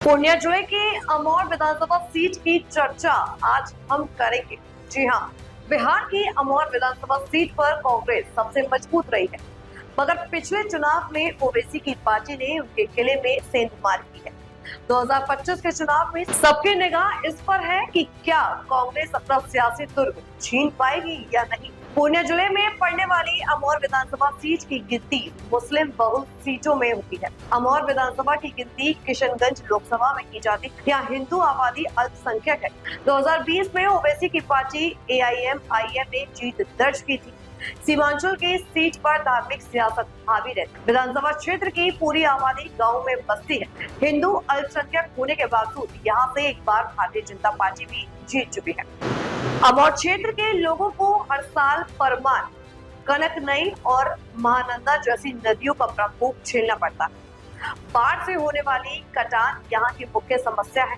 पूर्णिया जिले की अमौर विधानसभा सीट की चर्चा आज हम करेंगे। जी हाँ, बिहार की अमौर विधानसभा सीट पर कांग्रेस सबसे मजबूत रही है, मगर पिछले चुनाव में ओवैसी की पार्टी ने उनके किले में सेंधमार की है। 2025 के चुनाव में सबकी निगाह इस पर है कि क्या कांग्रेस अपना सियासी दुर्ग छीन पाएगी या नहीं। पूर्णिया जिले में पड़ने वाली अमौर विधानसभा सीट की गिनती मुस्लिम बहुल सीटों में होती है। अमौर विधानसभा की गिनती किशनगंज लोकसभा में की जाती है। यहाँ हिंदू आबादी अल्पसंख्यक है। 2020 में ओवैसी की पार्टी AIM-IM ने जीत दर्ज की थी। सीमांचल की सीट पर धार्मिक सियासत हावी रहती। विधानसभा क्षेत्र की पूरी आबादी गाँव में बसती है। हिंदू अल्पसंख्यक होने के बावजूद यहाँ से एक बार भारतीय जनता पार्टी भी जीत चुकी है। अमौर क्षेत्र के लोगों को हर साल परमान, कनकनई और महानंदा जैसी नदियों का प्रकोप झेलना पड़ता है। बाढ़ से होने वाली कटान यहाँ की मुख्य समस्या है।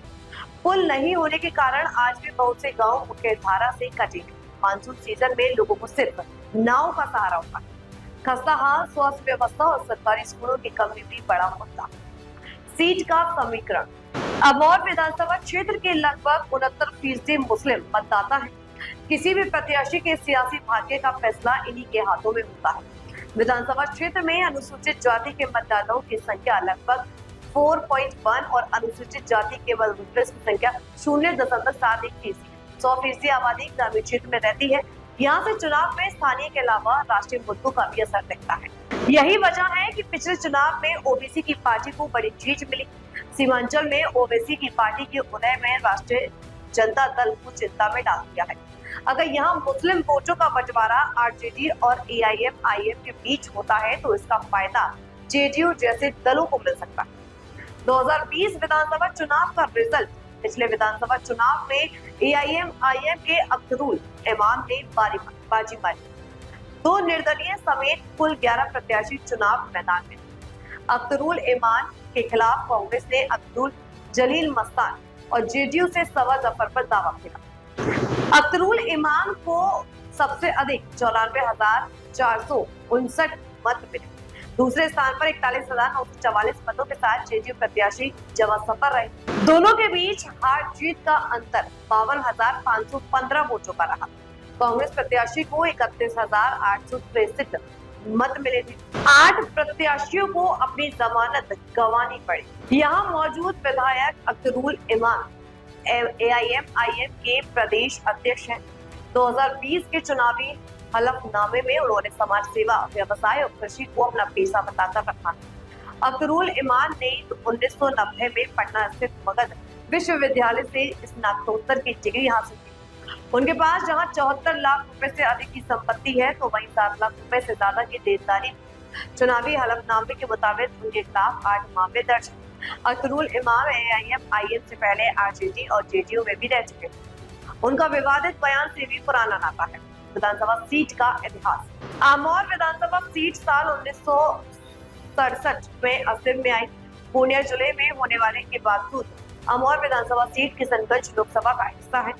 पुल नहीं होने के कारण आज भी बहुत से गांव मुख्य धारा से कटे हैं। मानसून सीजन में लोगों को सिर्फ नाव का सहारा होता है। खस्ता हाल, स्वास्थ्य व्यवस्था और सरकारी स्कूलों की कमी भी बड़ा मुद्दा। सीट का समीकरण। अमौर विधानसभा क्षेत्र के लगभग 69% मुस्लिम मतदाता है। किसी भी प्रत्याशी के सियासी भाग्य का फैसला इन्हीं के हाथों में होता है। विधानसभा क्षेत्र में अनुसूचित जाति के मतदाताओं की संख्या लगभग 4.1 और अनुसूचित जाति केवल वोटर्स की संख्या 0.71%। 100% आबादी ग्रामीण क्षेत्र में रहती है। यहाँ से चुनाव में स्थानीय के अलावा राष्ट्रीय मुद्दों का भी असर दिखता है। यही वजह है कि पिछले चुनाव में ओबीसी की पार्टी को बड़ी जीत मिली। सीमांचल में ओवैसी की पार्टी के उदय में राष्ट्रीय जनता दल को चिंता में डाल दिया है। अगर यहाँ मुस्लिम वोटों का बंटवारा आरजेडी और AIM-IM के बीच होता है तो इसका फायदा जेडीयू जैसे दलों को मिल सकता है। 2020 विधानसभा चुनाव का रिजल्ट। पिछले विधानसभा चुनाव में AIM-IM के अख्तरुल इमाम ने बाजी मारी। 2 निर्दलीय समेत कुल 11 प्रत्याशी चुनाव मैदान में। अख्तरुल इमाम के खिलाफ कांग्रेस ने अब्दुल जलील मस्तान और जेडीयू से सवा जफर पर दावा किया। अख्तरुल इमाम को सबसे अधिक 94,459 मत मिले। दूसरे स्थान पर 41,944 मतों के साथ जेडीयू प्रत्याशी जवा सफर रहे। दोनों के बीच हार जीत का अंतर 52,515 वोटों का रहा। कांग्रेस प्रत्याशी को 31,863 मत मिले थे। 8 प्रत्याशियों को अपनी जमानत गंवानी पड़ी। यहाँ मौजूद विधायक अख्तरुल इमाम AIM-IM के प्रदेश अध्यक्ष हैं। 2020 के चुनावी हलफनामे में उन्होंने समाज सेवा, व्यवसाय और कृषि को अपना पेशा बताकर रखा। अख्तरुल इमाम ने 1990 में पटना स्थित मगध विश्वविद्यालय से स्नातकोत्तर की डिग्री हासिल की। उनके पास जहां 74 लाख रुपए से अधिक की संपत्ति है तो वहीं 7 लाख रुपए से ज्यादा की देनदारी। चुनावी हलफनामे के मुताबिक उनके खिलाफ 8 मामले दर्ज हैं। अख्तरुल इमाम AIM-IM से पहले आरजेडी और जेडीयू में भी रह चुके हैं। उनका विवादित बयान से भी पुराना नाता है। विधानसभा सीट का इतिहास। अमौर विधानसभा सीट साल 1967 में अस्तित्व में आई। पूर्णिया जिले में होने वाले के बावजूद अमौर विधानसभा सीट किशनगंज लोकसभा का हिस्सा है।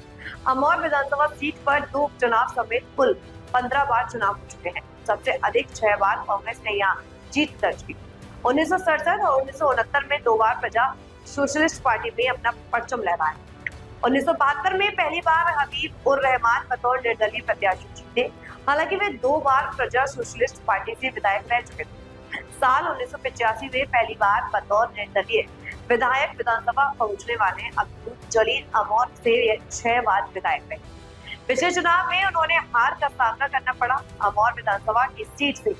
अमौर विधानसभा सीट पर 2 उपचुनाव समेत कुल 15 बार चुनाव हो चुके हैं। सबसे अधिक 6 बार कांग्रेस ने यहाँ जीत दर्ज की। 1967 और 1969 में 2 बार प्रजा सोशलिस्ट पार्टी में अपना परचम लहराया। 1972 में पहली बार हबीब उर रहमान बतौर निर्दलीय प्रत्याशी जीते। हालांकि वे 2 बार प्रजा सोशलिस्ट पार्टी से विधायक रह चुके थे। साल 1985 में पहली बार बतौर निर्दलीय विधायक विधानसभा पहुंचने वाले अब्दुल जलील अमौर से 6 बार विधायक रहे। पिछले चुनाव में उन्होंने हार का सामना करना पड़ा। अमौर विधानसभा की सीट से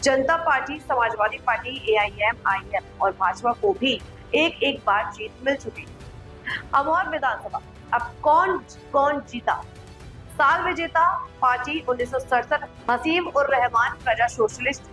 जनता पार्टी, समाजवादी पार्टी, AIM-IM और भाजपा को भी एक बार जीत मिल चुकी है। अमौर विधानसभा अब कौन जीता? साल विजेता पार्टी 1967 हसीब उर रहमान प्रजा सोशलिस्ट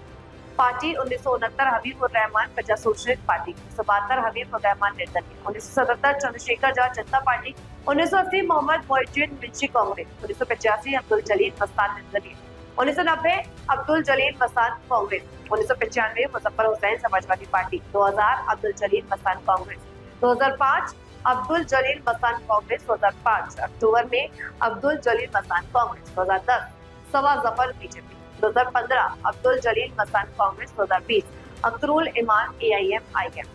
पार्टी, 1969 हबीब उर रहमान प्रजा सोशलिस्ट पार्टी, 1972 हबीब उर रहमान निर्दलीय, 1977 चंद्रशेखर झा जनता पार्टी, 1980 मोहम्मद मोइनुद्दीन मिंची कांग्रेस, 1985 अब्दुल जलील मस्तान निर्दलीय, 1990 अब्दुल जलील मस्तान कांग्रेस, 1995 मुजफ्फर हुसैन समाजवादी पार्टी, 2000 अब्दुल जलील मस्तान कांग्रेस, 2005 अब्दुल जलील मस्तान कांग्रेस, 2005 अक्टूबर में अब्दुल जलील मस्तान कांग्रेस, 2010 सवा जफर बीजेपी, 2015 अब्दुल जलील मस्तान कांग्रेस, 2020 अख्तरुल इमाम AIM-IM।